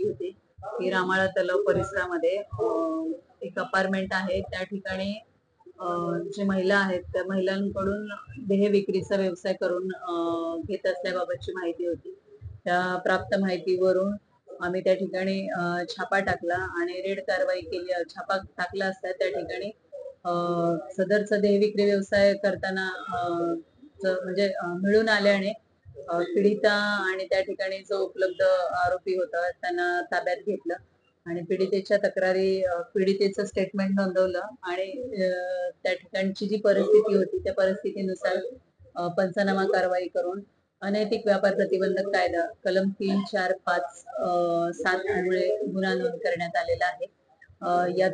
केली होती की रामाळा तलाव परिसरामध्ये एक अपार्टमेंट आहे त्या ठिकाणी जे महिला आहेत त्या महिलांकडून देह विक्रीचा व्यवसाय करून घेत असल्याबाबतची माहिती होती. त्या प्राप्त माहितीवरून आम्ही त्या ठिकाणी छापा टाकला आणि रेड कारवाई केली. छापा टाकला असता त्या ठिकाणी सदरचा देह विक्री व्यवसाय करताना म्हणजे मिळून आल्याने पीडिता आणि त्या ठिकाणी जो उपलब्ध आरोपी होता त्यांना ताब्यात घेतलं आणि पीडितेच्या तक्रारी पीडितेचं स्टेटमेंट नोंदवलं आणि त्या ठिकाणची जी परिस्थिती होती त्या परिस्थितीनुसार पंचनामा कारवाई करून अनैतिक व्यापार प्रतिबंधक कायदा कलम 3, 4, 5, 7 अन्वये गुन्हा नोंद करण्यात आलेला आहे. यात